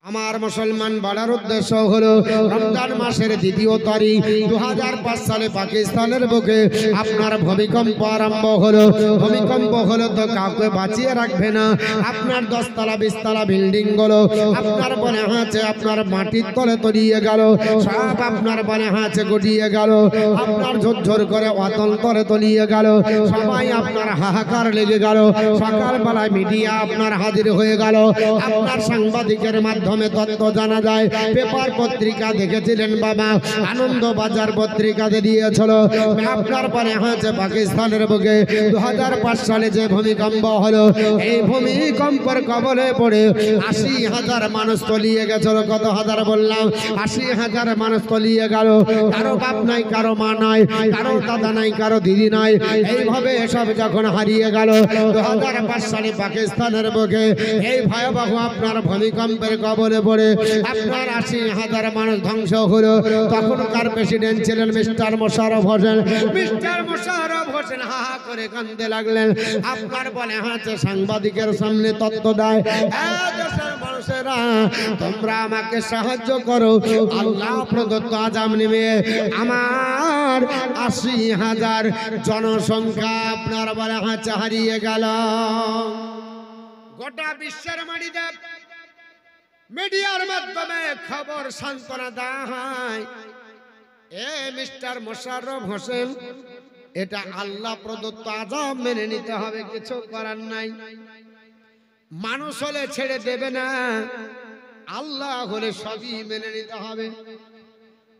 আমার মুসলমান বলার উদ্দেশ্য হলো রমজান মাসের দ্বিতীয় তারিখ 2005 সালে পাকিস্তানের বুকে আপনার ভূমিকম্প আরম্ভ হলো। ভূমিকম্প হলো তো কাউকে বাঁচিয়ে রাখবে না। আপনার 10 তলা 20 তলা বিল্ডিং গুলো আপনার বনে হাঁচে আপনার মাটির তলে তলিয়ে গেল, সব আপনার বনে হাঁচে গড়িয়ে গেল, আপনার ঝরঝর করে অতল তলে তলিয়ে গেল, সবাই আপনার হাহাকার লেগে গেল। সকালবেলায় মিডিয়া আপনার হাজির হয়ে গেল, আপনার সাংবাদিকের মাধ্যমে তথ্য জানা যায়। পেপার পত্রিকা দেখেছিলেন বাবা, আনন্দ বাজার পত্রিকাতে দিয়েছিল আপনার পরে হয়েছে পাকিস্তানের বুকে 2005 সালে যে ভূমিকম্প হলো, এই ভূমিকম্পের কবলে পড়ে 80,000 মানুষ তলিয়ে গেছিল। কত হাজার বললাম? 80,000 মানুষ তলিয়ে গেল। কারো বাপ নাই, কারো মা নাই, কারো দাদা নাই, কারো দিদি নাই। এইভাবে এসব যখন হারিয়ে গেল 2005 সালে পাকিস্তানের বুকে এই ভয়াবহ আপনার ভূমিকম্পের কবলে পড়ে আপনার 80,000 মানুষ ধ্বংস হলো। তখনকার প্রেসিডেন্ট ছিলেন মিস্টার মোশাররফ হোসেন। মিস্টার মোশাররফ হোসেন হা হা করে কাঁদতে লাগলেন। আপনার বলে হাতে সাংবাদিকের সামনে তথ্য দেয়, দেশের মানুষেরা তোমরা আমাকে সাহায্য করো, আল্লাহ প্রদত্ত আযাব নেমে আমার 80,000 জনসংখ্যা আপনার বলে হাতে হারিয়ে গেল। গোটা বিশ্বের মাটিতে মিডিয়ার মাধ্যমে খবর সান্ত্বনা দেওয়া হয়, এ মিস্টার মোশাররফ হোসেন, এটা আল্লাহ প্রদত্ত আযাব, মেনে নিতে হবে, কিছু করার নাই। মানুষ হলে ছেড়ে দেবে না, আল্লাহ হলে সবই মেনে নিতে হবে।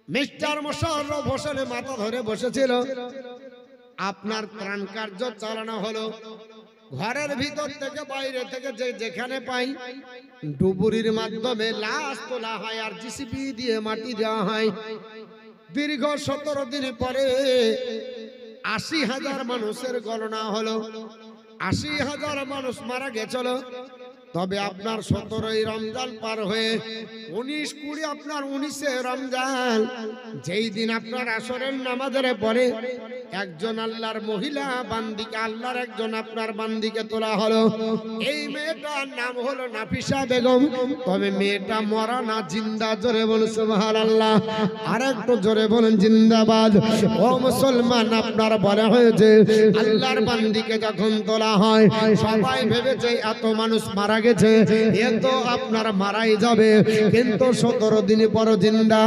মিস্টার মোশাররফ হোসেনের মাথা ধরে বসেছিল। আপনার ত্রাণ কার্য চালানো হলো। ঘরের ভিতর থেকে বাইরে থেকে যেখানে পাই ডুবুরির মাধ্যমে লাশ তোলা হয় আর জিসিবি দিয়ে মাটি দেওয়া হয়। দীর্ঘ 17 দিন পরে 80,000 মানুষের গণনা হলো। 80,000 মানুষ মারা গেছিল। তবে আপনার 17ই রমজান পার হয়ে 19-20 আপনার 19শে রমজান, যেই দিন আপনার আসরের নামাজের পরে একজন আল্লাহর মহিলা বান্দিকে, আল্লাহর একজন আপনার বান্দিকে তোলা হলো। এই মেয়েটার নাম হলো নাফিসা বেগম। তবে মেয়েটা মরা না, জিন্দা। জোরে বলুন সুবহানাল্লাহ, আর একটু জোরে বলেন জিন্দাবাদ। ও মুসলমান, আপনার বলা হয়েছে আল্লাহর বান্দিকে যখন তোলা হয় সবাই ভেবেছে এত মানুষ মারা গেছে, এ তো আপনার মারাই যাবে, কিন্তু 17 দিন পর জিন্দা।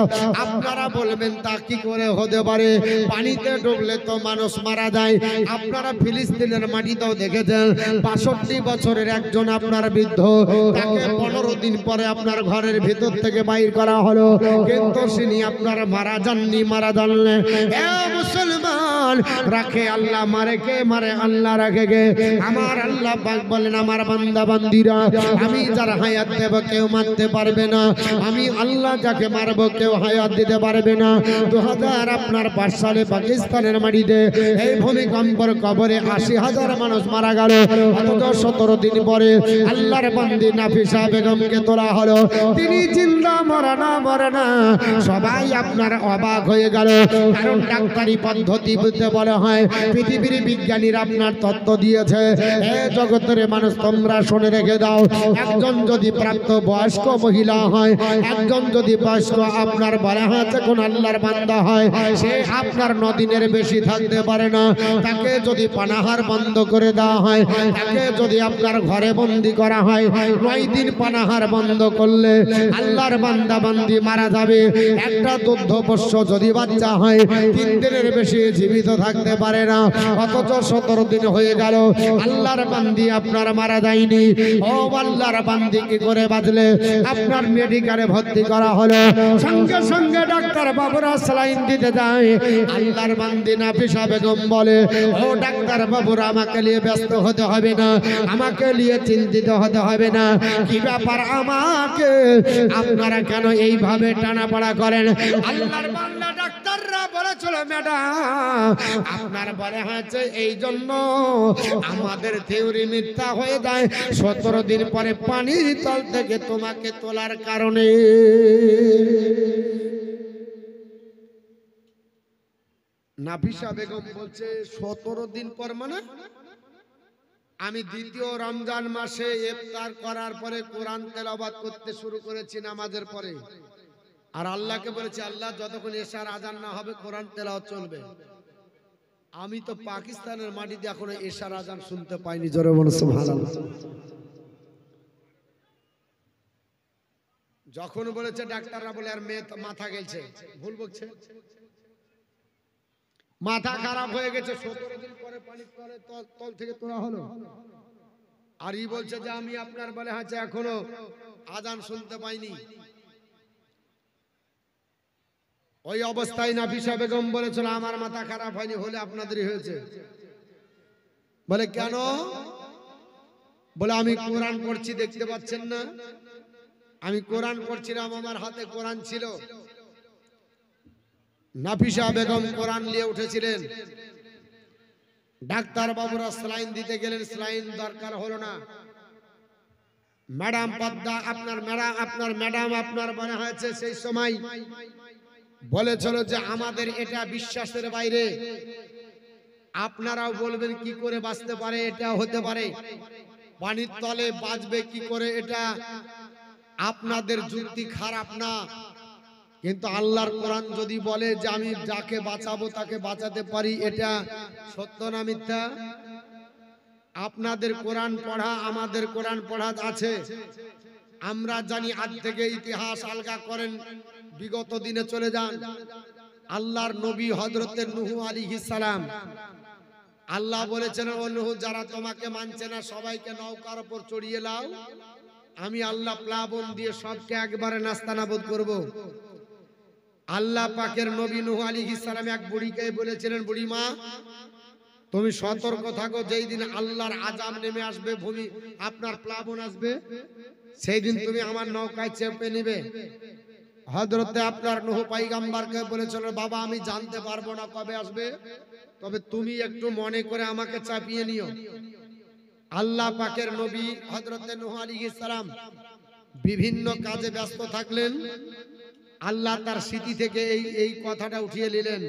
আপনারা বলবেন তা কি করে হতে পারে? পানিতে ডুবলে তো মানুষ মারা যায়। আপনারা ফিলিস্তিনের মাটিতেও দেখেছেন 65 বছরের একজন আপনার বৃদ্ধ, তাকে 15 দিন পরে আপনার ঘরের ভিতর থেকে বাইর করা হলো, কিন্তু তিনি আপনার মারা যাননি, মারা যাননি। এ মুসলমান, রাখে আল্লাহ, মারে কে? মারে আল্লাহ, রাখে কে? আমার আল্লাহ পাক বলেন, আমার বান্দা বান্দিরা, আমি যার হায়াত দেব কেউ মারতে পারবে না, আমি আল্লাহ যাকে মারব কেউ হায়াত দিতে পারবে না। 2005 সালে পাকিস্তানের মাটিতে এই ভূমিকম্পের কবরে 80,000 মানুষ মারা গেল। অথচ 17 দিন পরে আল্লাহর বান্দি নাফিসা বেগমকে তোলা হলো। তিনি জিন্দা, মরে না, মরে না। সবাই আপনার অবাক হয়ে গেল, কারণ ডাক্তারি পদ্ধতিতে বলা হয়, পৃথিবীর বিজ্ঞানীরা আপনার তত্ত্ব দিয়েছে, এ জগতের মানুষ তোমরা শুনে রেখে দাও, একজন যদি প্রাপ্ত বয়স্ক মহিলা হয়, একজন যদি বয়স্ক আপনার বলা হয়েছে কোন আল্লাহর বান্দা হয়, সে আপনার 9 দিনের বেশি থাকতে পারে না। তাকে যদি পানাহার বন্ধ করে দেওয়া হয়, তাকে যদি আপনার ঘরে বন্দি করা হয়, 9 দিন পানাহার বন্ধ করলে আল্লাহর বান্দা বান্দি মারা যাবে। একটা দুগ্ধপোষ্য যদি বাচ্চা হয় 3 দিনের বেশি জীবিত থাকতে পারে না। অথচ 17 দিন হয়ে গেল, আল্লাহর বান্দি আপনার মারা যায়নি। ও আল্লাহর বান্দি কি করে বাঁচলে? আপনার মেডিকেলে ভর্তি করা হলো, সঙ্গে সঙ্গে ডাক্তার বাবুরা স্যালাইন দিতে যায়। আল্লাহর বান্দি নাফিসা বেগম বলে, ও ডাক্তার বাবুরা, আমাকে নিয়ে ব্যস্ত হতে হবে না, আমাকে নিয়ে চিন্তিত হতে হবে না। কি ব্যাপার আমাকে আপনারা কেন এইভাবে টানাপড়া করেন? আল্লাহর বান্দা ডাক্তাররা বলেছিল, ম্যাডাম আপনার বলে হয়েছে এই জন্য আমাদের থিওরি মিথ্যা হয়ে যায়। 17 দিন পরে পানির তল থেকে তোমাকে তোলার কারণে। নাফিসা বেগম বলছে 17 দিন পর, মানে আমি দ্বিতীয় রমজান মাসে ইফতার করার পরে কোরআন তেলাওয়াত করতে শুরু করেছি নামাজের পরে। আর আল্লাহকে বলেছি, আল্লাহ যতক্ষণ এশার আজান না হবে কোরআন তেলাওয়াত চলবে। আমি তো পাকিস্তানের মাটিতে এখনো এশার আজান শুনতে পাইনি। জোরে বলুন সুবহানাল্লাহ। যখন বলেছে ডাক্তাররা বলে আর মেয়ে মাথা গেছে, ভুল বলছে, মাথা খারাপ হয়ে গেছে, 17 দিন পরে পানি করে তল থেকে তোলা হলো। আর ই বলছে যে আমি আপনার বলে আছে এখনো আজান শুনতে পাইনি। ওই অবস্থায় নাফিসা বেগম বলেছিল আমার মাথা খারাপ হয়নি, হলে আপনাদেরই হয়েছে। বলে কেন? বলে আমি কোরআন পড়ছি, দেখতে পাচ্ছেন না? আমি কোরআন পড়ছিলাম, আমার হাতে কোরআন ছিল। নাফিসা বেগম কোরআন নিয়ে উঠেছিলেন। ডাক্তার বাবুরা স্যালাইন দিতে গেলেন, স্যালাইন দরকার হলো না। ম্যাডাম পদ্মা আপনার ম্যাডাম আপনার মনে হয়েছে সেই সময় বলেছিল যে আমাদের এটা বিশ্বাসের বাইরে, আপনারাও বলবেন কি করে বাঁচতে পারে, এটা হতে পারে, পানির তলে বাঁচবে কি করে, এটা আপনাদের যুক্তি খারাপ না। কিন্তু আল্লাহর কোরআন যদি বলে যে আমি যাকে বাঁচাবো তাকে বাঁচাতে পারি, এটা সত্য না মিথ্যা? আপনাদের কোরআন পড়া আমাদের কোরআন পড়া আছে। আমরা জানি আজ থেকে ইতিহাস আলগা করেন, বিগত দিনে চলে যান। আল্লাহর নবী হযরতে নূহ আলাইহিস সালাম, আল্লাহ বলেছেন ও নূহ যারা তোমাকে মানছে না সবাইকে নৌকার উপর চড়িয়ে লাও, আমি আল্লাহ প্লাবন দিয়ে সবকে একবারে নাস্তানাবুদ করব। আল্লাহ পাকের নবী নূহ আলাইহিস সালাম এক বুড়িকে বলেছিলেন, বুড়ি মা তুমি সতর্ক থাকো, যেই দিন আল্লাহর আযাব নেমে আসবে, ভূমি আপনার প্লাবন আসবে, সেই দিন তুমি আমার নৌকায় চেপে নেবে। হযরতে আপনার নূহ পয়গম্বরকে বলেছিল বাবা আমি জানতে পারবো না কবে আসবে, তবে তুমি একটু মনে করে আমাকে চাপিয়ে নিও। আল্লাহ পাকের নবী হযরতে নূহ আলাইহিস সালাম বিভিন্ন কাজে ব্যস্ত থাকলেন। আল্লাহ তার স্মৃতি থেকে এই কথাটা উঠিয়ে নিলেন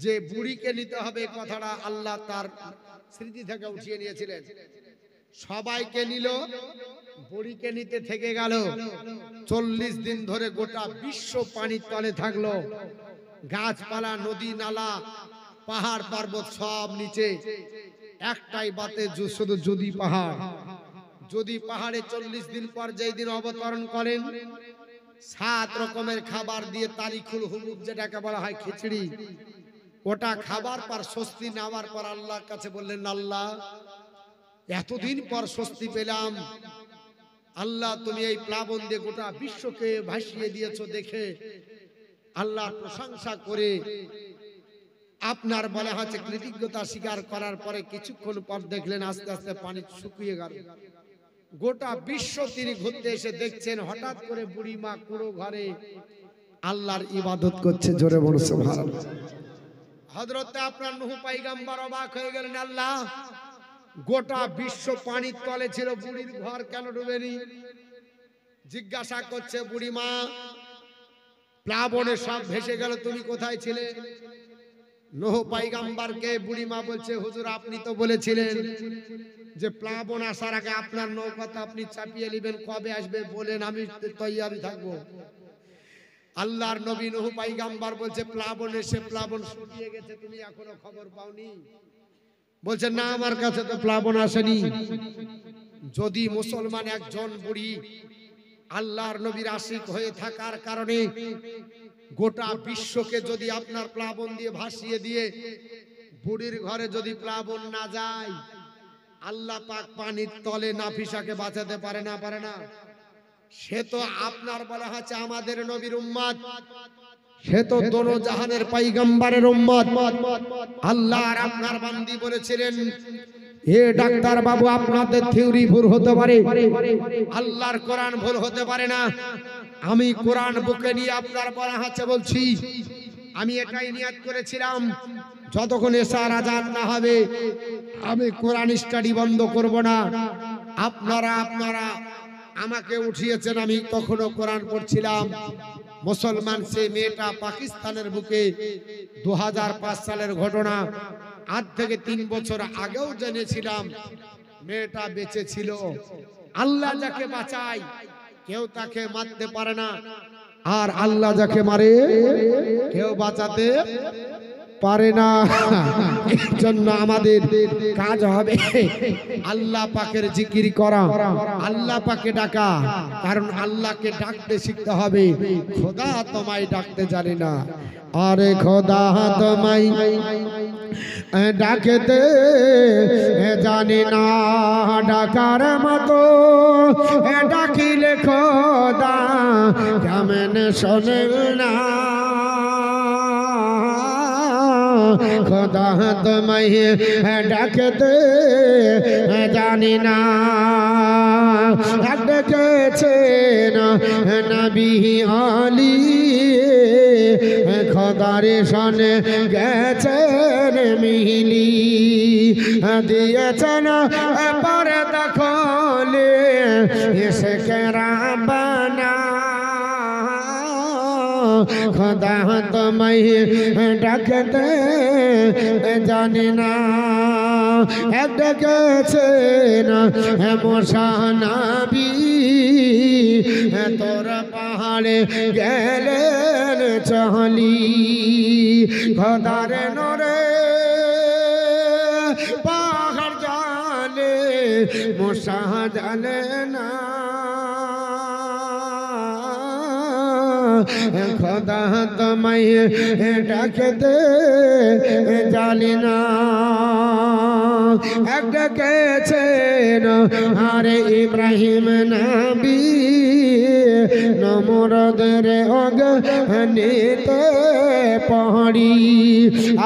যে বুড়িকে নিতে হবে, কথাটা আল্লাহ তার স্মৃতি থেকে উঠিয়ে নিয়েছিলেন। সবাইকে নিল, বুড়িকে নিতে থেকে গেল। 40 দিন ধরে গোটা বিশ্ব পানির তলে থাকলো। গাছপালা, নদী নালা, পাহাড় পর্বত সব নিচে, একটাই বাতে শুধু যদি পাহাড়। যদি পাহাড়ে 40 দিন পর যেই দিন অবতরণ করেন, 7 রকমের খাবার দিয়ে তারিখুল হুমুক যেটাকে বলা হয় খিচড়ি, ওটা খাবার পর স্বস্তি নেওয়ার পর আল্লাহর কাছে বললেন আল্লাহ এতদিন পর স্বস্তি পেলাম। আল্লাহ তুমি এই প্লাবন দিয়ে গোটা বিশ্বকে ভাসিয়ে দিয়েছো, দেখে আল্লাহর প্রশংসা করে আপনার বলা হচ্ছে কৃতজ্ঞতা স্বীকার করার পরে কিছুক্ষণ পর দেখলেন আস্তে আস্তে পানি শুকিয়ে গেল। গোটা বিশ্ব তিনি ঘুরতে এসে দেখছেন হঠাৎ করে বুড়ি মা কুড়ো ঘরে আল্লাহর ইবাদত করছে। জোরে বলুন সুবহানাল্লাহ। হযরতে আপনার নূহ পয়গম্বর অবাক হয়ে গেলেন, আল্লাহ গোটা বিশ্ব পানির তলে ছিল, বুড়ির ঘর কেন ডুবেনি? জিজ্ঞাসা করছে বুড়ি মা প্লাবনে সব ভেসে গেল, তুমি কোথায় ছিলে? নূহ পয়গম্বরকে বুড়ি মা বলছে হুজুর আপনি তো বলেছিলেন যে প্লাবন আসার আগে আপনার নৌকাটা আপনি চাপিয়ে নেবেন, কবে আসবে বলেন, আমি তৈয়ারি থাকবো। আল্লাহর নবী নূহ পয়গম্বর বলছে প্লাবন এসে প্লাবন শুকিয়ে গেছে, তুমি এখনো খবর পাওনি? বলছে না আমার কাছে তো প্লাবন আসেনি। যদি মুসলমান একজন বুড়ি আল্লাহর নবীর আশিক হয়ে থাকার কারণে গোটা বিশ্বকে যদি আপনার প্লাবন দিয়ে ভাসিয়ে দিয়ে বুড়ির ঘরে যদি প্লাবন না যায়, আল্লাহ পাক পানির তলে নাফিসাকে বাঁচাতে পারে না? পারে না? সে তো আপনার বলা হচ্ছে আমাদের নবীর উম্মত, সে তো দোনো জাহানের পয়গম্বরের উম্মত। আল্লাহ আর আপনার বান্দি বলেছিলেন হে ডাক্তার বাবু আপনাদের থিওরি ভুল হতে পারে, আল্লাহর কোরআন ভুল হতে পারে না। আমি কোরআন বুকে নিয়ে আপনার বলা হচ্ছে বলছি, আমি এটাই নিয়ত করেছিলাম যতক্ষণ এশার আযান না হবে আমি কোরআন স্টাডি বন্ধ করব না। আপনারা আমাকে উঠিয়েছেন, আমি তখনও কোরআন পড়ছিলাম। মুসলমান সেই মেয়েটা পাকিস্তানের বুকে 2005 সালের ঘটনা, আজ থেকে 3 বছর আগেও জেনেছিলাম। মেয়েটা বেঁচে ছিল। আল্লাহ যাকে বাঁচায় কেউ তাকে মারতে পারে না, আর আল্লাহ যাকে মারে কেউ বাঁচাতে পারে না। এই জন্য আমাদের কাজ হবে আল্লাহ পাকের জিকির করা, আল্লাহ পাকে ডাকা। কারণ আল্লাহকে ডাকতে শিখতে হবে। খোদা তোমায় ডাকতে জানি না, আরে খোদা তোমায় ডাকতে জানি না, ডাকার মতো ডাকিলে খোদা কেমন শোনেন না। খোদা তোমায় ডাকতে জানি না, ডেকেছেন নবী আলী খোদারে শোনে গেছেন মিলি, দিয়েছেন পরে দখলে এসে কেরাবানা। খোদা তোমায় ডাকতে জানি না, ডেকেছেন মুসা নবী তোর পাহাড়ে গেলেন চলি। খোদার নরে পাহাড় জালে মুসা জানে না। খোদা তোমায় ডাকতে জানি না, ডেকেছেন আরে ইব্রাহিম নবী নমরদের অগ্নিতে পড়ি।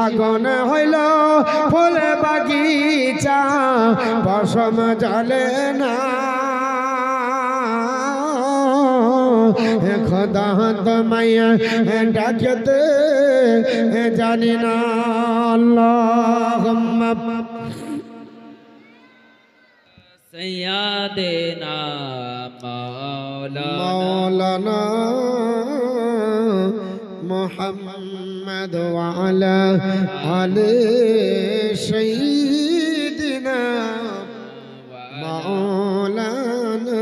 আগুন হইল ফুল বাগিচা পশম জ্বলে না। খোদা তোমায় ডাকতে জানি না। আল্লাহুম্মা সাইয়্যিদিনা মাওলানা মুহাম্মদ ওয়া আলা আলি সাইয়্যিদিনা মাওলানা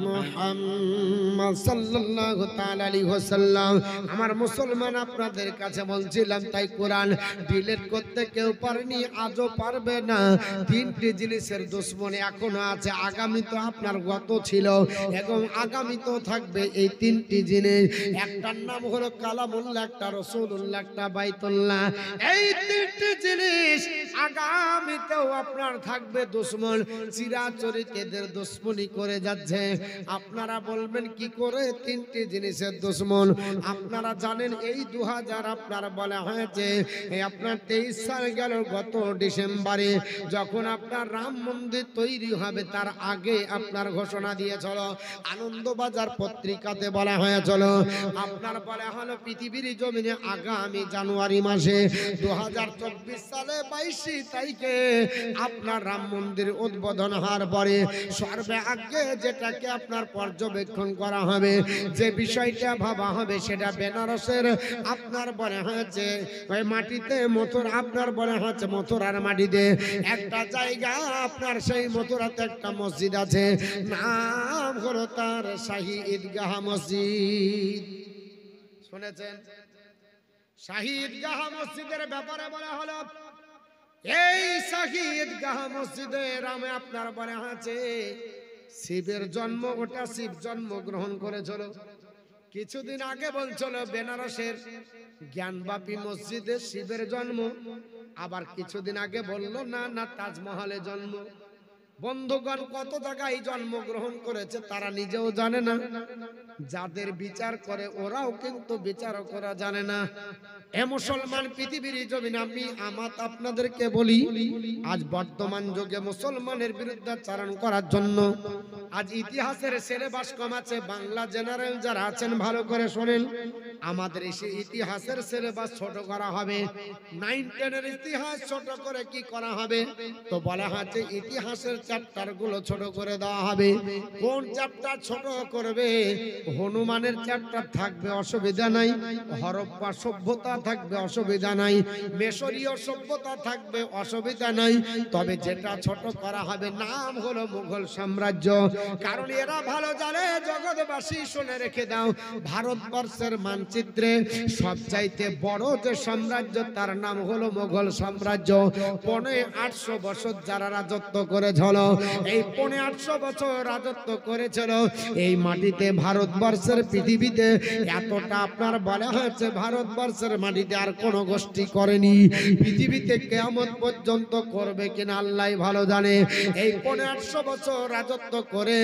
মুহাম্মদ সাল্লাল্লাহু তাআলা আলাইহি ওয়াসাল্লাম। আমার মুসলমান আপনাদের কাছে বলছিলাম, তাই কোরআন ডিলিট করতে কেউ পারেনি, আজও পারবে না। তিনটি জিনিসের দুশমনী এখনো আছে, আগামী তো আপনার গত ছিল এবং আগামী তো থাকবে। এই তিনটি জিনিস, একটার নাম হলো কালামুল্লাহ, একটা রাসূলুল্লাহ, একটা বাইতুল্লাহ। এই তিনটি জিনিস আগামীতেও আপনার থাকবে দুশমন। চিরাচরিতদের দুশমনী করে যাচ্ছে। আপনারা বলবেন কি করে তিনটি জিনিসের দুশমন? আপনারা জানেন এই 2000 আপনার বলা হয়েছে, এই আপনার 23 সাল গেল গত ডিসেম্বরে, যখন আপনার রাম মন্দির তৈরি হবে তার আগে আপনার ঘোষণা দিয়েছিল। আনন্দবাজার পত্রিকাতে বলা হয়েছিল, আপনার বলা হলো পৃথিবীর জমিনে আগামী জানুয়ারি মাসে 2024 সালে 22 তারিখে আপনার রাম মন্দির উদ্বোধন হওয়ার পরে সর্বে আগে যেটাকে আপনার পর্যবেক্ষণ করা হবে, যে বিষয়টা ভাবা হবে, সেটা বেনারসের আপনার বলা হয়েছে ওই মাটিতে মথুরা, আপনার বলা হয়েছে মথুরার মাটিতে একটা জায়গা, আপনার সেই মথুরাতে একটা মসজিদ আছে, নাম হলো তার শাহী ঈদগাহ মসজিদ। শুনেছেন? শাহী ঈদগাহ মসজিদের ব্যাপারে বলা হলো, এই শাহী ঈদগাহ মসজিদে রামে আপনার বলা হয়েছে শিবের জন্ম, ওটা শিব জন্মগ্রহণ করেছিল। কিছুদিন আগে বলছিল বেনারসের জ্ঞানবাপী মসজিদে শিবের জন্ম, আবার কিছুদিন আগে বললো না না তাজমহলে জন্ম। বন্ধুগণ, কত জায়গায় জন্মগ্রহণ করেছে তারা নিজেও জানে না, যাদের বিচার করে ওরাও কিন্তু বিচারও করা জানে না। এ মুসলমান পৃথিবীর জমিনে আমি আপনাদেরকে বলি, আজ বর্তমান যুগে মুসলমানের বিরুদ্ধাচারণ করার জন্য আজ ইতিহাসের সিলেবাস কম আছে। বাংলা জেনারেল যারা আছেন ভালো করে শোনেন, আমাদের এই ইতিহাসের সিলেবাস ছোট করা হবে। 9, 10 এর ইতিহাস ছোট করে কি করা হবে? তো বলা হচ্ছে ইতিহাসের চ্যাপ্টার গুলো ছোট করে দেওয়া হবে। কোন চ্যাপ্টার ছোট করবে? হনুমানের চ্যাপ্টার থাকবে, অসুবিধা নাই। হরপ্পা সভ্যতা থাকবে, অসুবিধা নাই। মিশরীয় সভ্যতা থাকবে, অসুবিধা নাই। তবে যেটা ছোট করা হবে নাম হলো মুঘল সাম্রাজ্য। কারণ এরা ভালো জানে, জগৎবাসী শুনে রেখে দাও, ভারতবর্ষের মানচিত্রে সবচাইতে বড় যে সাম্রাজ্য তার নাম হলো মুঘল সাম্রাজ্য। 850 বছর যারা রাজত্ব করেছিল, এই 850 বছর রাজত্ব করেছিল এই মাটিতে, ভারতবর্ষের পৃথিবীতে এতটা আপনার বলা হয়েছে ভারতবর্ষের মাটিতে আর কোন গোষ্ঠী করেনি। পৃথিবীতে কিয়ামত পর্যন্ত করবে কিনা আল্লাহ ভালো জানে। এই 850 বছর রাজত্ব করে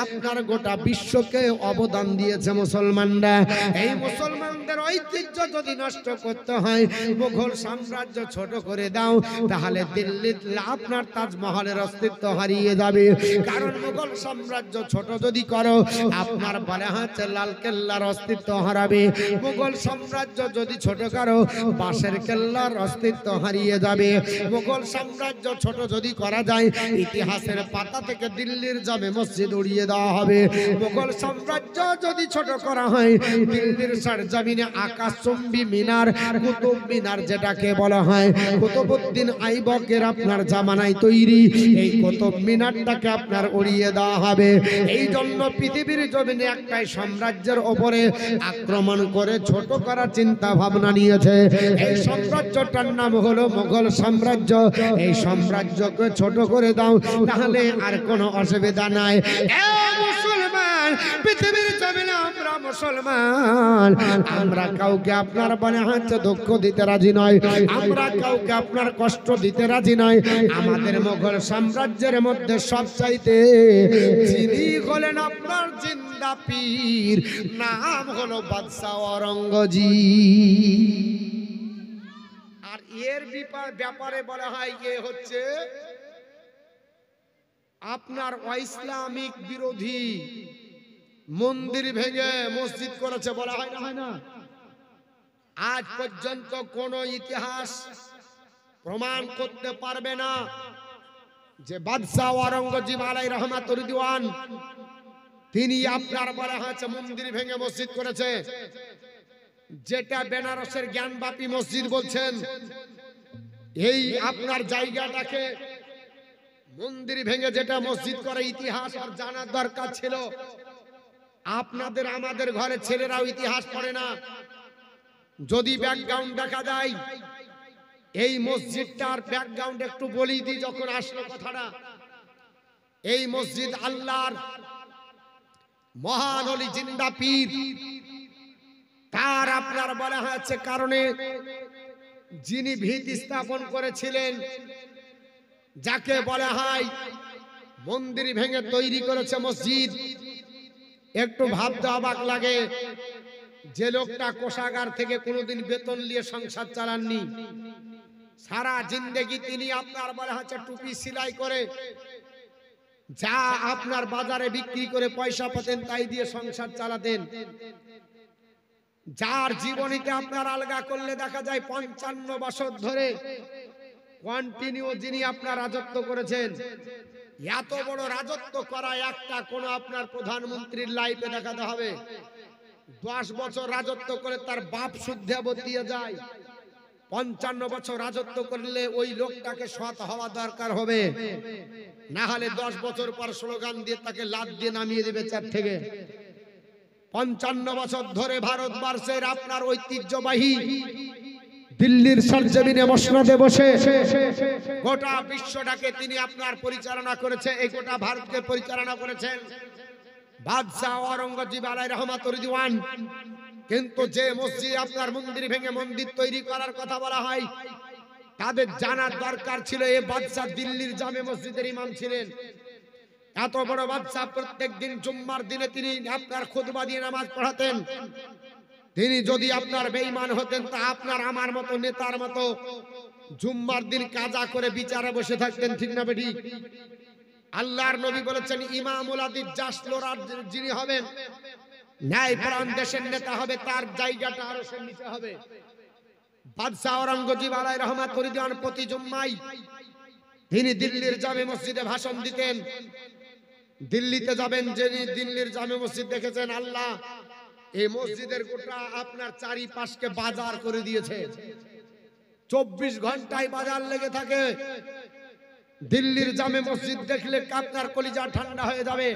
আপনার গোটা বিশ্বকে অবদান দিয়েছে মুসলমানরা। এই মুসলমানদের ঐতিহ্য যদি নষ্ট করতে হয়, মুঘল সাম্রাজ্য ছোট করে দাও, তাহলে দিল্লি আপনার তাজমহলের অস্তিত্ব হারিয়ে যাবে। কারণ মুঘল সাম্রাজ্য ছোট যদি করো, আপনার বলা হচ্ছে লাল কেল্লার অস্তিত্ব হারাবে। মুঘল সাম্রাজ্য যদি ছোট করো, বাঁশের কেল্লার অস্তিত্ব হারিয়ে যাবে। মুঘল সাম্রাজ্য ছোট যদি করা যায়, ইতিহাসের পাতা থেকে দিল্লির জামে মসজিদ উড়িয়ে দেওয়া হবে। মুঘল সাম্রাজ্য যদি ছোট করা হয়, দিল্লির সরজমিনে আকাশচুম্বী মিনার, কুতুব মিনার যেটাকে বলা হয়, কুতুবউদ্দিন আইবকের আপনার জামানায় তৈরি এই কুতুব মিনারটাকে আপনার উড়িয়ে দেওয়া হবে। এই জন্য পৃথিবীর জমিনে একটাই সাম্রাজ্যের ওপরে আক্রমণ করে ছোট করার চিন্তা ভাবনা নিয়েছে। এই সাম্রাজ্যটার নাম হলো মুঘল সাম্রাজ্য। এই সাম্রাজ্যকে ছোট করে দাও, তাহলে আর কোনো অসুবিধা নাই। মুসলমান, পৃথিবীর জমিনে আমরা মুসলমান, আমরা কাউকে আপনার বলে হাতে দুঃখ দিতে রাজি নয়, আমরা কাউকে আপনার কষ্ট দিতে রাজি নয়। আমাদের মুঘল সাম্রাজ্যের মধ্যে সবচাইতে যিনি হলেন আপনার জিন্দা পীর, নাম হলো বাদশাহ আওরঙ্গজেব। আর এর ব্যাপারে বলা হয় এ হচ্ছে আপনার ইসলামিক বিরোধী, মন্দির ভেঙে মসজিদ করেছে, বলা হয় না, হয় না? আজ পর্যন্ত কোন ইতিহাস প্রমাণ করতে পারবে না যে বাদশাহ আওরঙ্গজেব আলাইহির রহমাতুর রিদওয়ান তিনি আপনার বলা হয়েছে মন্দির ভেঙে মসজিদ করেছে। যেটা বেনারসের জ্ঞানবাপী মসজিদ বলছেন, এই আপনার জায়গাটাকে মন্দির ভেঙে যেটা মসজিদ করে, ইতিহাস আর জানার দরকার ছিল। আপনাদের আমাদের ঘরে ছেলেরাও ইতিহাস পড়ে না। যদি ব্যাকগ্রাউন্ড দেখা যায়, এই মসজিদটার ব্যাকগ্রাউন্ড একটু বলি দিই। যখন আসলো কথাটা, এই মসজিদ আল্লাহর মহান ওলি জিন্দা পীর, তার আপনার বলা হয়েছে কারণে যিনি ভিত স্থাপন করেছিলেন, যাকে বলা হয় মন্দির ভেঙে তৈরি করেছে মসজিদ। একটু ভাবতে অবাক লাগে, যে লোকটা কোষাগার থেকে কোনোদিন বেতন নিয়ে সংসার চালাননি, সারা জিন্দেগি তিনি আপনার বলা হচ্ছে টুপি সেলাই করে যা আপনার বাজারে বিক্রি করে পয়সা পেতেন তাই দিয়ে সংসার চালাতেন, যার জীবনীতে আপনার আলগা করলে দেখা যায় 55 বছর ধরে কন্টিনিউ যিনি আপনার রাজত্ব করেছেন। এত বড় রাজত্ব করা একটা কোন আপনার প্রধানমন্ত্রীর লাইফে দেখাতে হবে। 10 বছর রাজত্ব করে তার বাপ শুদ্ধে বতিয়ে যায়। 55 বছর রাজত্ব করলে ওই লোকটাকে সৎ হওয়া দরকার হবে, না হলে 10 বছর পর স্লোগান দিয়ে তাকে লাত দিয়ে নামিয়ে দেবে চার থেকে। 55 বছর ধরে ভারতবর্ষের আপনার ঐতিহ্যবাহী দিল্লির সরজমিনে মসনদে বসে গোটা বিশ্বটাকে তিনি আপনার পরিচালনা করেছে, এই গোটা ভারতকে পরিচালনা করেছেন বাদশাহ আওরঙ্গজেব আলাইহির রহমাতুর রিদওয়ান। কিন্তু যে মসজিদ আপনার মন্দির ভেঙে মন্দির তৈরি করার কথা বলা হয়, তাদের জানার দরকার ছিল এই বাদশাহ দিল্লির জামে মসজিদের ইমাম ছিলেন। এত বড় বাদশাহ প্রত্যেক দিন জুম্মার দিনে তিনি আপনার খুতবা দিয়ে নামাজ পড়াতেন। তিনি যদি আপনার বেঈমান হতেন তা আপনার আমার মতো নেতার মতো জুম্মার দিন কাজা করে বিচারে বসে থাকতেন, ঠিক না বেটি? আল্লাহর নবী বলেছেন ইমামুল আদিল জাসলোরার যিনি হবেন, ন্যায়পরায়ণ দেশের নেতা হবে, তার জায়গাটা আরো সে নিচে হবে। বাদশাহ আওরঙ্গজেব আলাইহির রহমাতুর রিদওয়ান প্রতি জুম্মায় তিনি দিল্লির জামে মসজিদে ভাষণ দিতেন। দিল্লিতে যাবেন, যিনি দিল্লির জামে মসজিদ দেখেছেন, আল্লাহ এই মসজিদের গোটা আপনার চারিপাশকে বাজার করে দিয়েছে। 24 ঘন্টায় বাজার লেগে থাকে। দিল্লির জামে মসজিদ দেখলে আপনার কলিজা ঠান্ডা হয়ে যাবে।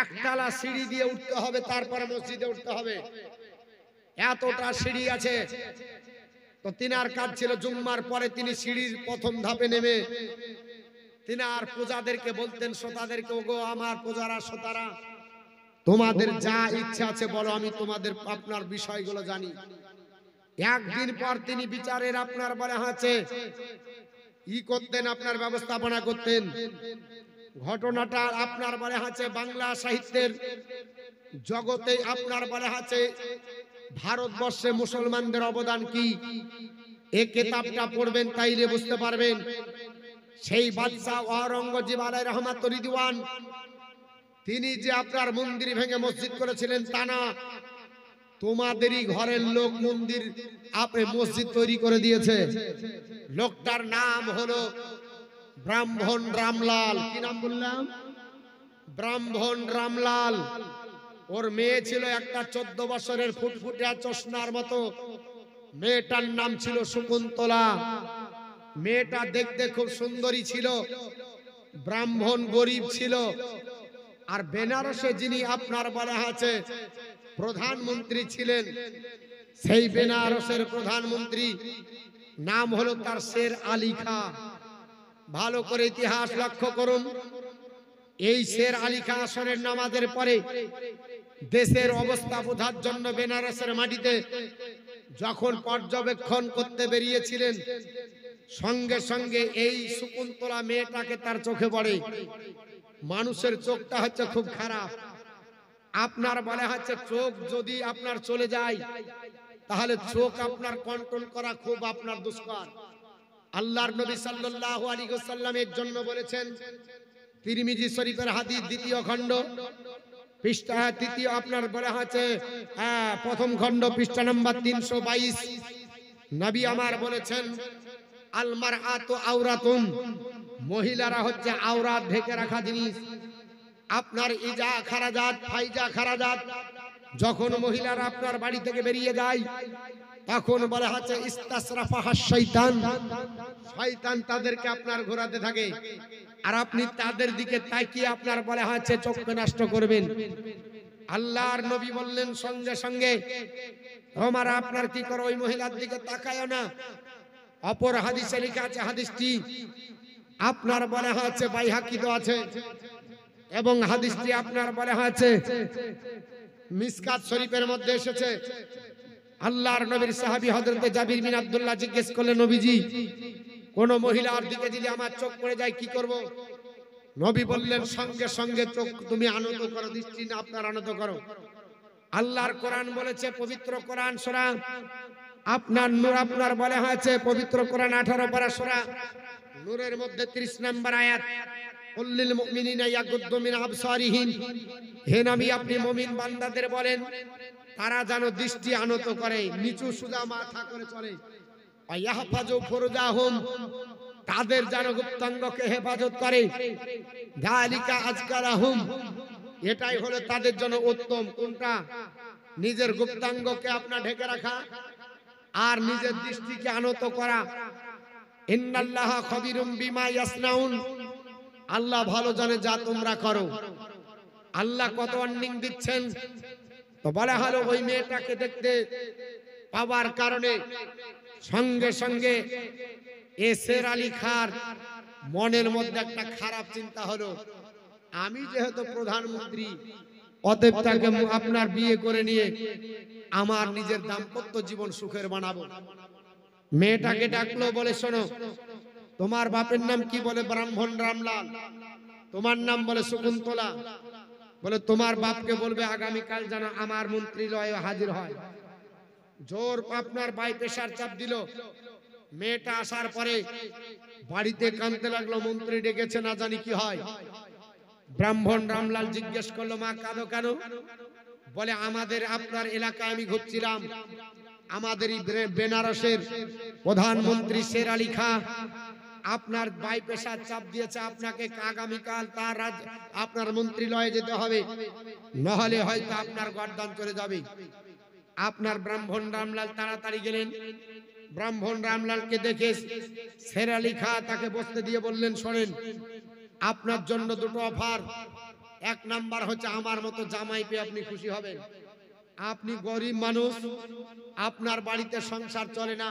একতলা সিঁড়ি দিয়ে উঠতে হবে, তারপরে মসজিদে উঠতে হবে, এতটা সিঁড়ি আছে। তো তিনার কাজ ছিল জুম্মার পরে তিনি সিঁড়ির প্রথম ধাপে নেমে তিনার প্রজাদেরকে বলতেন, শ্রোতাদেরকে, ওগো আমার প্রজারা শ্রোতারা, তোমাদের যা ইচ্ছা আছে বলো, আমি তোমাদের আপনার বিষয়গুলো জানি। একদিন পর তিনি বিচারের আপনার বলে আছে করতেন, আপনার ব্যবস্থাপনা করতেন। ঘটনাটা আপনার বলে আছে বাংলা সাহিত্যের জগতে আপনার বলে আছে ভারতবর্ষে মুসলমানদের অবদান কি, এই কিতাবটা পড়বেন তাইলে বুঝতে পারবেন। সেই বাদশা আওরঙ্গজেব আলাইহির রহমাতুর রিদওয়ান, তিনি যে আপনার মন্দির ভেঙে মসজিদ করেছিলেন তা না, তোমাদেরই ঘরের লোক মন্দির আপনি মসজিদ তৈরি করে দিয়েছে। লোকটার নাম হলো ব্রাহ্মণ রামলাল। কি নাম বললাম? ব্রাহ্মণ রামলাল। ওর মেয়ে ছিল একটা 14 বছরের ফুটফুটে চশমার মতো, মেয়েটার নাম ছিল শকুন্তলা। মেয়েটা দেখতে খুব সুন্দরী ছিল, ব্রাহ্মণ গরিব ছিল। আর বেনারসে যিনি আপনার বলা আছে প্রধানমন্ত্রী ছিলেন, সেই বেনারসের প্রধানমন্ত্রী নাম হলো তার শের আলী খা। ভালো করে ইতিহাস লক্ষ্য করুন। এই শের আলী খা আসরের নামাজের পরে দেশের অবস্থা বোঝার জন্য বেনারসের মাটিতে যখন পর্যবেক্ষণ করতে বেরিয়েছিলেন, সঙ্গে সঙ্গে এই শকুন্তলা মেয়েটাকে তার চোখে পড়ে। মানুষের চোখটা হচ্ছে খুব খারাপ। আপনার বলা হচ্ছে চোখ যদি আপনার চলে যায় তাহলে চোখ আপনার কন্ট্রোল করা খুব আপনার দুষ্কর। আল্লাহর নবী সাল্লাল্লাহু আলাইহি ওয়াসাল্লাম এর জন্য বলেছেন, তিরমিজি শরীফের হাদিস 2য় খণ্ড পৃষ্ঠা 3 আপনার বলা আছে প্রথম খণ্ড পৃষ্ঠা নাম্বার 322, নবী আমার বলেছেন, আল মারআতু আওরাতুন, মহিলারা হচ্ছে আওরাত ঢেকে রাখা জিনিস। আপনার ইজা খারাজাত ফাইজা খারাজাত, যখন মহিলারা আপনার বাড়ি থেকে বেরিয়ে যায় তখন বলা হচ্ছে ইস্তাসরাফাহাশ শয়তান, শয়তান তাদেরকে আপনার ঘোরাতে থাকে, আর আপনি তাদের দিকে তাকিয়ে আপনার বলা হচ্ছে চোখকে নষ্ট করবেন। আল্লাহর নবী বললেন সঙ্গে সঙ্গে, তোমরা আপনার কি করো, ওই মহিলার দিকে তাকায়ও না। অপর হাদিসে লেখা আছে, হাদিসটি আপনার বলা হচ্ছে বাইহাকিতে আছে এবং হাদিসটি আপনার বলা হচ্ছে মিসকাত শরীফের মধ্যে এসেছে। আল্লাহর নবীর সাহাবী হযরত জাবির বিন আব্দুল্লাহ জিজ্ঞেস করলেন, নবীজি কোন মহিলার দিকে যদি আমার চোখ পড়ে যায় কি করব? নবী বললেন, সঙ্গে সঙ্গে চোখ তুমি আনত করো, দৃষ্টি না আপনার আনত করো। আল্লাহর কোরআন বলেছে, পবিত্র কোরআন সূরা আপনার নূর আপনার বলা হয়েছে পবিত্র কোরআন 18 পারা সূরা নূরের মধ্যে 30 নম্বর আয়াত, কুল্লিল মুমিনিনা ইয়াগুদ্দু মিন আবসারিহিম, হে নবী আপনি মুমিন বান্দাদের বলেন তারা যেন দৃষ্টি আনত করে, নিচু সোজা মাথা করে চলে। ইয়াহফাজু ফুরুজাহুম, তাদের যেন গুপ্তাঙ্গকে হেফাজত করে। যালিকা আজকারাহুম, এটাই হলো তাদের জন্য উত্তম। কোনটা? নিজের গুপ্তাঙ্গকে আপনার ঢেকে রাখা আর নিজের দৃষ্টিকে আনত করা। ইন্নাল্লাহা খাবিরুম বিমা ইয়াসনাউন, আল্লাহ ভালো জানে যা তোমরা করো। আল্লাহ কত ওয়ার্নিং দিচ্ছেন। তো বলা হলো ওই মেয়েটাকে দেখতে পাওয়ার কারণে সঙ্গে সঙ্গে শের আলী খার মনের মধ্যে একটা খারাপ চিন্তা হলো, আমি যেহেতু প্রধানমন্ত্রী, অতএব তাকে আপনার বিয়ে করে নিয়ে আমার নিজের দাম্পত্য জীবন সুখের বানাবো। মেয়েটাকে ডাকলো, বলে শোনো তোমার বাপের নাম কি? বলে ব্রাহ্মণ রামলাল। তোমার নাম? বলে শকুন্তলা। বলে তোমার বাপকে বলবে আগামীকাল যেন আমার মন্ত্রীলয়ে হাজির হয়। জোর আপনার বাই প্রেসার চাপ দিল। মেয়েটা আসার পরে বাড়িতে কাঁদতে লাগলো, মন্ত্রী ডেকেছে না জানি কি হয়। ব্রাহ্মণ রামলাল জিজ্ঞেস করলো, মা কাঁদো কেন? বলে আমাদের আপনার এলাকায় আমি ঘুরছিলাম, আমাদের বেনারসের প্রধানমন্ত্রী শের আলী খা আপনার বাই পেশার চাপ দিয়েছে আপনাকে আগামীকাল তার আপনার মন্ত্রীলয়ে যেতে হবে, নহলে হয়তো আপনার গর্দান চলে যাবে। আপনার ব্রাহ্মণ রামলাল তাড়াতাড়ি গেলেন। ব্রাহ্মণ রামলালকে দেখে শের আলী খাঁ তাকে বসতে দিয়ে বললেন, শোনেন, আপনার জন্য দুটো অফার। এক নাম্বার হচ্ছে আমার মতো জামাই পেয়ে আপনি খুশি হবেন। আপনি গরিব মানুষ, আপনার বাড়িতে সংসার চলে না,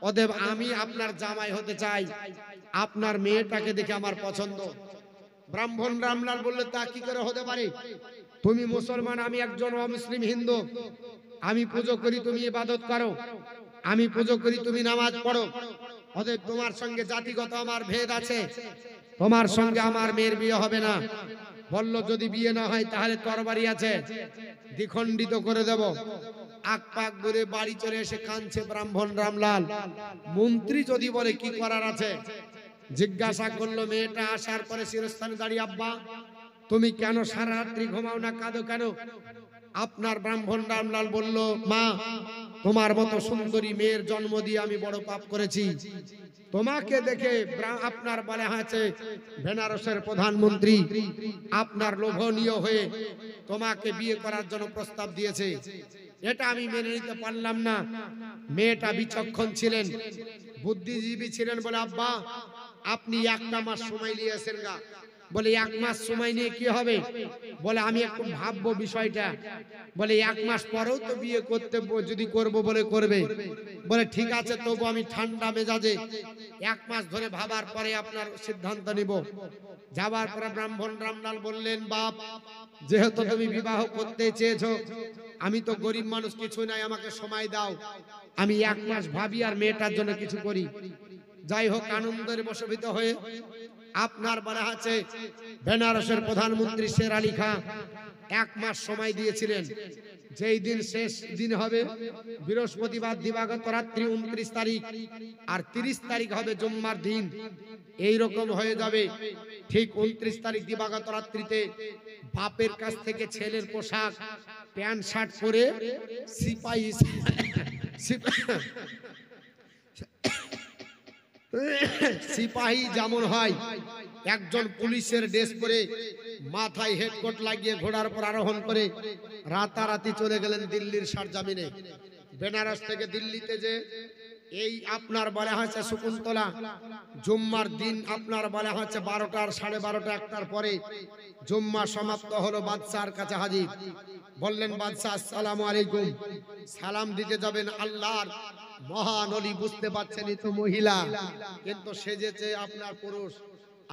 অতএব আমি আপনার জামাই হতে চাই। আপনার মেয়েটাকে দেখে আমার পছন্দ। ব্রাহ্মণ রামলাল বললে, তা কি করে হতে পারে? তুমি মুসলমান, আমি একজন অমুসলিম হিন্দু। আমি পুজো করি, তুমি ইবাদত করো। আমি পুজো করি, তুমি নামাজ পড়ো। অতএব তোমার সঙ্গে জাতিগত আমার ভেদ আছে, তোমার সঙ্গে আমার মেয়ের বিয়ে হবে না। বলল, যদি বিয়ে না হয় তাহলে তরবারি আছে, দ্বিখণ্ডিত করে দেব। আকপাক করে বাড়ি চলে এসে কাঁদছে ব্রাহ্মণ রামলাল। মন্ত্রী যদি বলে কি করার আছে, জিজ্ঞাসা করলো মেয়েটা আসার পরে শিরস্থানে দাঁড়িয়ে, আব্বা তুমি কেন সারা রাত্রি ঘুমাও না, কাঁদো কেন? আপনার ব্রাহ্মণ রামলাল বলল, মা তোমার মতো সুন্দরী মেয়ের জন্ম দিয়ে আমি বড় পাপ করেছি। তোমাকে দেখে আপনার বলে আছে বেনারসের প্রধানমন্ত্রী আপনার লোভনীয় হয়ে তোমাকে বিয়ে করার জন্য প্রস্তাব দিয়েছে, এটা আমি মেনে নিতে পারলাম না। মেয়েটা বিচক্ষণ ছিলেন, বুদ্ধিজীবী ছিলেন বলে, আব্বা আপনি একটা মাস সময় নিয়েছেন গা। বলে, এক মাস সময় নিয়ে কি হবে? বলে, আমি একটু ভাববো বিষয়টা। বলে, এক মাস পরেও তো বিয়ে করতে, যদি করব বলে করবে। বলে, ঠিক আছে, তবু আমি ঠান্ডা মেজাজে এক মাস ধরে ভাবার পরে আপনার সিদ্ধান্ত নিব। যাবার পরে ব্রাহ্মণ রামলাল বললেন, বাপ যেহেতু তুমি বিবাহ করতে চেয়েছো, আমি তো গরিব মানুষ, কিছু নাই, আমাকে সময় দাও, আমি এক মাস ভাবি আর মেয়েটার জন্য কিছু করি। যাই হোক, আনন্দের বশীভূত হয়ে আপনার বলা আছে বেনারসের প্রধানমন্ত্রী শের আলী খাঁ এক মাস সময় দিয়েছিলেন। যেই দিন শেষ দিন হবে বৃহস্পতিবার দিবাগত রাত্রি 29 তারিখ, আর 30 তারিখ হবে জুম্মার দিন। এই রকম হয়ে যাবে। ঠিক 29 তারিখ দিবাগত রাত্রিতে বাপের কাছ থেকে ছেলের পোশাক প্যান্ট শার্ট পরে সিপাহী যেমন হয়, একজন পুলিশের ড্রেস পরে মাথায় হেডকোট লাগিয়ে ঘোড়ার পর আরোহণ করে রাতারাতি চলে গেলেন দিল্লির সরজমিনে। বেনারস থেকে দিল্লিতে যে এই আপনার বলা হয়েছে শকুন্তলা, জুম্মার দিন আপনার বলা হয়েছে 12টার 12:30 1টার পরে জুম্মা সমাপ্ত হলো। বাদশার কাছে হাজির, বললেন, বাদশা আসসালামু আলাইকুম। সালাম দিতে যাবেন, আল্লাহর মহান ওলি, বুঝতে পারছেন তো মহিলা কিন্তু সেজেছে আপনার পুরুষ।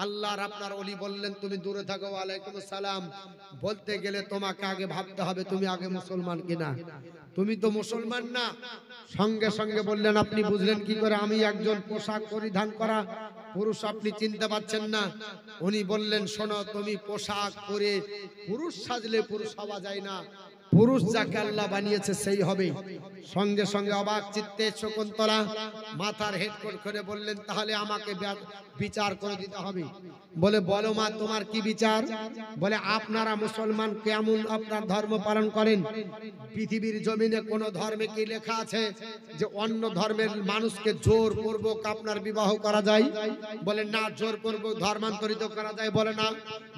আল্লাহর আপনার ওলি বললেন, তুমি দূরে থাকো। ওয়ালাইকুম আসসালাম। বলতে গেলে তোমাকে আগে ভাবতে হবে তুমি আগে মুসলমান কিনা, তুমি তো মুসলমান না। সঙ্গে সঙ্গে বললেন, আপনি বুঝলেন কি করে আমি একজন পোশাক পরিধান করা পুরুষ আপনি চিনতে পারছেন না? উনি বললেন, শোনো, তুমি পোশাক পরে পুরুষ সাজলে পুরুষ হওয়া যায় না, পুরুষ যাকে আল্লাহ বানিয়েছে সেই হবে। সঙ্গে সঙ্গে অবাক চিত্তে শকুন্তলা মাথার হেডকোট করে বললেন, তাহলে আমাকে বিচার করে দিতে হবে। বলে, বলো মা, তোমার কি বিচার? বলে, আপনারা মুসলমান কেমন আপনার ধর্ম পালন করেন? পৃথিবীর জমিনে কোন ধর্মে কি লেখা আছে যে অন্য ধর্মের মানুষকে জোর পূর্বক আপনার বিবাহ করা যায়? বলে, না। জোর পূর্বক ধর্মান্তরিত করা যায়? বলে, না।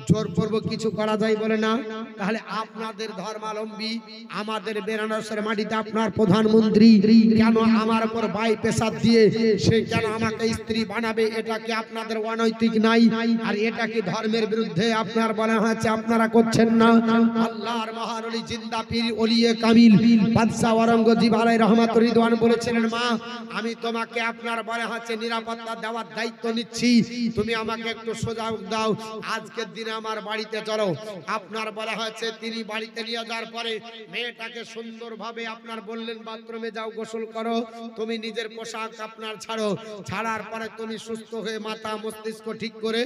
জোর পূর্বক কিছু করা যায়? বলে, না। তাহলে আপনাদের ধর্মাবলম্বী আমাদের বেনারসের মাটিতে আপনার প্রধানমন্ত্রী কেন আমার উপর বাই পেশাব দিয়ে সে কেন আমাকে স্ত্রী বানাবে? এটা কি আপনাদের অনৈতিক নাই? আর এটা কি ধর্মের বিরুদ্ধে আপনার বলা হয়েছে আপনারা করছেন না? আল্লাহর মহান ওলি জিন্দা পীর ওলিয়ে কামিল বাদশাহ আওরঙ্গজেব আলাইহির রহমাতুর রিদওয়ান বলেছিলেন, মা আমি তোমাকে আপনার বলা হয়েছে নিরাপত্তা দেওয়ার দায়িত্ব নিচ্ছি, তুমি আমাকে একটু সুযোগ দাও, আজকের দিনে আমার বাড়িতে চলো। আপনার বলা হয়েছে তিনি বাড়িতে নিয়ে যাওয়ার পরে মেয়েটাকে সুন্দরভাবে আপনার বললেন, বাথরুমে যাও, গোসল করো, তুমি নিজের পোশাক আপনার ছাড়ো, ছাড়ার পরে তুমি সুস্থ হয়ে মাথা মস্তিষ্ক ঠিক করে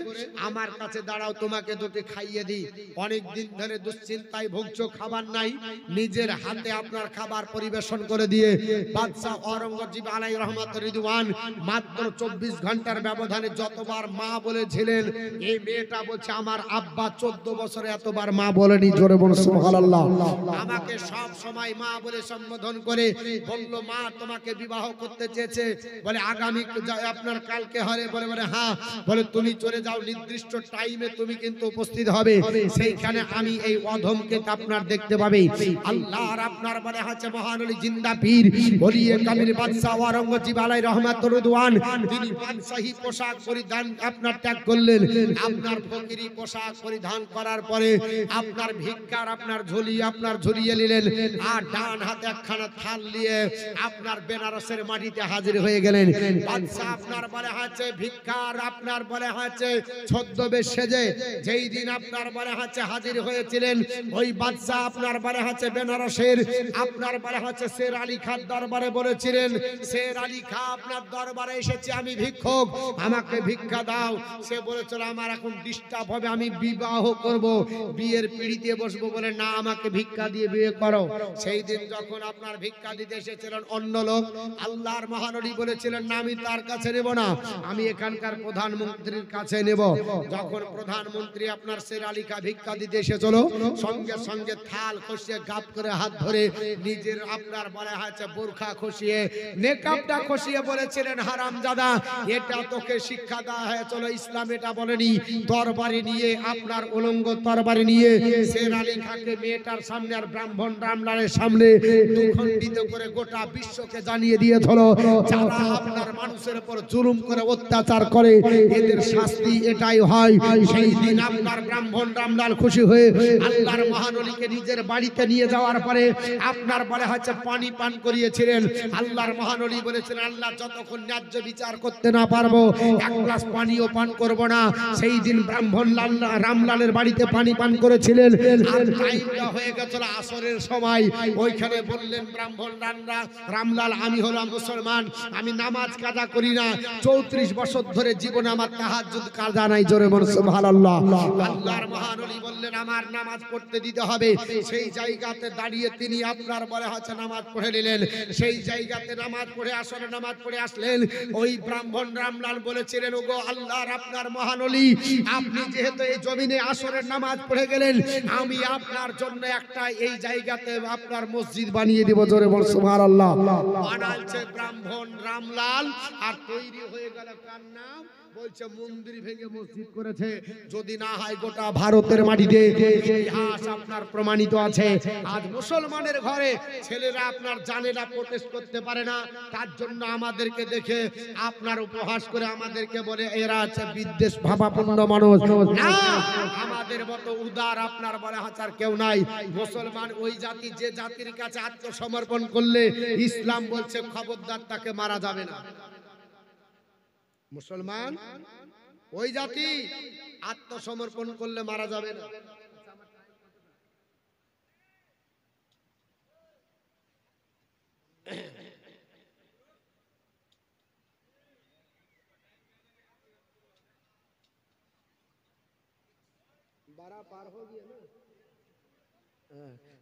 আমার কাছে দাঁড়াও, তোমাকে দুটি খাইয়ে দিই। অনেক দিন ধরে দুশ্চিন্তায় ভুগছো, খাবার নাই, নিজের হাতে আপনার খাবার পরিবেশন করে দিয়ে বাদশাহ আওরঙ্গজেব আলাইহির রহমাতুর রিদওয়ান মাত্র 24 ঘন্টার ব্যবধানে যতবার মা বলেছিলেন, এই মেয়েটা বলছে আমার আব্বা 14 বছরে এতবার মা বলেনি। জোরে বলুন সুবহানাল্লাহ। আমাকে সব সময় মা বলে সম্বোধন করে বললো মা তোমাকে বিবাহ করতে চেয়েছে, বলে আগামী আপনার কালকে হারে, বলে বলে হ্যাঁ, বলে তুমি চলে যাও, নির্দিষ্ট টাইমে তুমি কিন্তু উপস্থিত হবে, সেইখানে আমি এই অধমকে আপনার দেখতে পাবে। আল্লাহর আপনার বলে আছে মহান ওলি জিন্দা পীর বলিয়ে কামিল বাদশা আওরঙ্গজেব আলাই রহমাতুর রিদওয়ান, তিনি বাদশাহী পোশাক পরিধান আপনার ত্যাগ করলেন। আপনার ফকিরি পোশাক পরিধান করার পরে আপনার ভিক্ষার আপনার ঝুলি আপনার ঝুলিয়ে নিলেন, আর ডান হাতে একখানা থাল নিয়ে আপনার বেনারসের মাটিতে হাজির হয়ে গেলেন। বাদশা আপনার বলে আছে ভিক্ষার আপনার বলে আছে ছদ্মবেশ সেজে যেই দিন আপনার বলে আছে হাজির হয়েছিলেন, ওই বাদশা আপনার বলে আছে বেনারসের আপনার বলে আছে শের আলী খান দরবারে বলেছিলেন, শের আলী খা আপনার দরবারে এসেছি আমি ভিক্ষুক, আমাকে ভিক্ষা দাও। সে বলেছিল আমার এখন ডিস্টার্ব হবে, আমি বিবাহ করব, বিয়ের পিঁড়িতে বসবো, বলে না আমাকে ভিক্ষা দিয়ে বিয়ে করো। সেই দিন যখন আপনার ভিক্ষা দিতে এসেছিলেন অন্য লোক, আল্লাহর মহানবী বলেছিলেন না আমি তার কাছে নেব না, আমি এখানকার প্রধানমন্ত্রীর কাছে নেব। যখন প্রধানমন্ত্রী আপনার শের আলী খা ভিক্ষা দিতে এসেছিল, সঙ্গে সঙ্গে থাল খসিয়ে গাপ করে হাত ধরে নিজের আপনার বলে আছে বোরখা খসিয়ে নেকাবটা খসিয়ে বলেছিলেন হারামজাদা এটা তোকে শিক্ষা দেওয়া হয়েছিল, ইসলাম এটা বলেনি। তরবারি নিয়ে আপনার উলঙ্গ তরবারি নিয়ে শের আলী খাকে মেয়েটার সামনে আর ব্রাহ্মণ রামলালের সামনে দুখণ্ডিত করে গোটা বিশ্বকে জানিয়ে দিয়েছিল যারা আপনার মানুষের উপর জুলুম করে অত্যাচার করে এদের শাস্তি এটাই হয়। সেই দিন আপনার ব্রাহ্মণ রামলাল খুশি হয়ে আল্লাহর মহানবীকে নিজের বাড়িতে নিয়ে যাওয়ার পরে আপনার বলে হচ্ছে পানি পান করিয়েছিলেন। আল্লাহর মহানবী বলেছিলেন আল্লাহ যতক্ষণ ন্যায্য বিচার করতে না পারবো এক গ্লাস পানিও পান করব না। সেই দিন ব্রাহ্মণ রামলালের বাড়িতে পানি পান করেছিলেন। আর টাইমটা হয়ে গেছিল আসরের সময়, ওইখানে বললেন ব্রাহ্মণ রামলাল আমি হলাম মুসলমান, আমি নামাজ কাজা করি না, 34 বছর ধরে জীবনে আমার তাহাজ্জুদ কাজা নাই, জোরে বলুন সুবহানাল্লাহ। আল্লাহর মহানবী বললেন আমার নামাজ পড়তে দিতে হবে। সেই জায়গাতে দাঁড়িয়ে তিনি আপনার বলে হচ্ছে নামাজ পড়ে নিলেন। সেই জায়গাতে নামাজ পড়ে আসরে নামাজ পড়ে আসলেন। ওই ব্রাহ্মণ রামলাল বলেছিলেন ওগো আল্লাহর আপনার মহানবী আপনি যেহেতু এই জমিনে আসরের নামাজ পড়ে গেলেন, আমি আপনার জন্য একটা এই জায়গাতে আপনার মসজিদ বানিয়ে দেব, জোরে বল সুবহানাল্লাহ। বানালছে ব্রাহ্মণ রামলাল আর তৈরি হয়ে গেল কার নাম, বলছে মন্দির ভেঙে মসজিদ করেছে। যদি না হয় গোটা ভারতের মাটিতে ইতিহাস আপনার প্রমাণিত আছে। আজ মুসলমানের ঘরে ছেলেরা আপনার জানে না, প্রোটেস্ট করতে পারে না, তার জন্য আমাদেরকে দেখে আপনার উপহাস করে আমাদেরকে বলে এরা আছে বিদ্বেষ ভাবাপন্ন মানুষ। না, আমাদের মতো উদার আপনার বলে হাজার কেউ নাই। মুসলমান ওই জাতি যে জাতির কাছে আত্মসমর্পণ করলে ইসলাম বলছে খবরদার তাকে মারা যাবে না। মুসলমান ওই জাতি আত্মসমর্পণ করলে মারা যাবে না।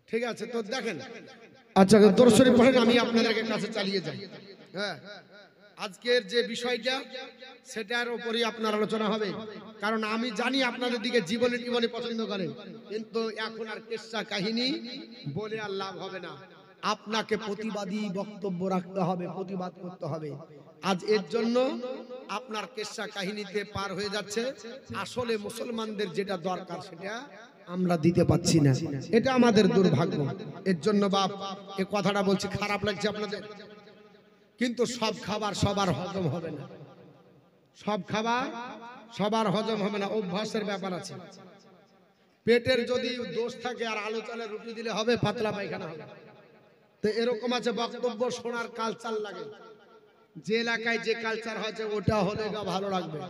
ঠিক আছে তো দেখেন, আচ্ছা দরুদ শরীফ পড়েন, আমি আপনাদেরকে কাছে চালিয়ে যাই। হ্যাঁ, আজকের যে বিষয়টা সেটার উপরে আপনার আলোচনা হবে, কারণ আমি জানি আপনাদের দিকে জীবনে জীবনে পছন্দ করেন, কিন্তু এখন আর কিসসা কাহিনী বলে আর লাভ হবে না। আপনাকে প্রতিবাদী বক্তব্য রাখতে হবে, প্রতিবাদ করতে হবে। আজ এর জন্য আপনার কিসসা কাহিনীতে পার হয়ে যাচ্ছে। আসলে মুসলমানদের যেটা দরকার সেটা আমরা দিতে পাচ্ছি না, এটা আমাদের দুর্ভাগ্য। এর জন্য বাপ এই কথাটা বলছি, খারাপ লাগছে আপনাদের, কিন্তু সব খাবার সবার হজম হবে না, সব খাবার সবার হজম হবে না, অভ্যাসের ব্যাপার আছে। পেটের যদি দোষ থাকে আর আলু চালের রুটি দিলে হবে, পাতলা পায়খানা হবে। তো এরকম আছে বক্তব্য শোনার কালচার লাগে, যে এলাকায় যে কালচার হয়েছে ওটা হলে ভালো লাগবে।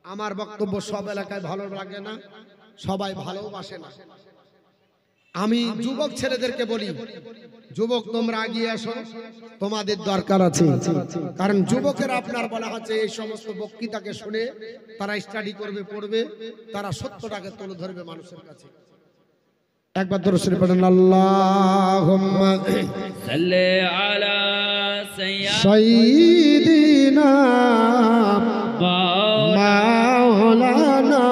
আমার বক্তব্য সব এলাকায় ভালো লাগে না, সবাই ভালোবাসে না। আমি যুবক ছেলেদেরকে বলি, যুবক তোমরা এগিয়ে আসো, তোমাদের দরকার আছে। কারণ যুবকেরা আপনার বলা হচ্ছে এই সমস্ত বক্তৃতাকে শুনে তারা স্টাডি করবে, পড়বে, তারা সত্যটাকে তুলে ধরবে মানুষের কাছে। একবার দরুদ শরীফ পড়েন, আল্লাহুম্মা সাল্লি আলা সাইয়্যিদিনা মাওলানা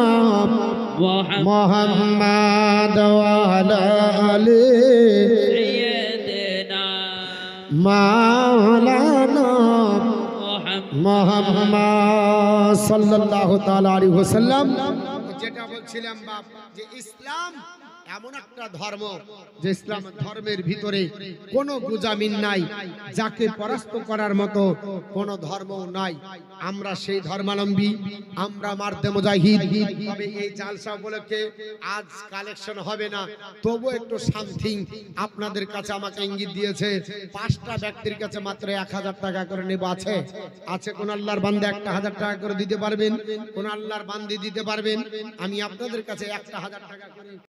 মুহাম্মাদ ওয়া আলা আলি সাইয়্যিদিনা মাওলানা মুহাম্মদ সাল্লাল্লাহু তাআলা আলাইহি ওয়াসাল্লাম। যেটা বলছিলাম বাপ, যে ইসলাম এমন একটা ধর্ম যে ইসলাম ধর্মের ভিতরে কোনো গুজামিন নাই, যাকে পরাস্ত করার মতো কোনো ধর্ম নাই। আমরা সেই ধর্মাবলম্বী, আমরা মার্দে মুজাহিদ। তবে এই জালসা উপলক্ষে আজ কালেকশন হবে না, তবু একটু সামথিং আপনাদের কাছে আমাকে ইঙ্গিত দিয়েছে। 5টা ব্যক্তির কাছে মাত্র 1000 টাকা করে নেব। আছে কোন আল্লাহর বান্দা 1000 টাকা করে দিতে পারবেন? কোন আল্লাহর বান্দি দিতে পারবেন? আমি আপনাদের কাছে 1000 টাকা করে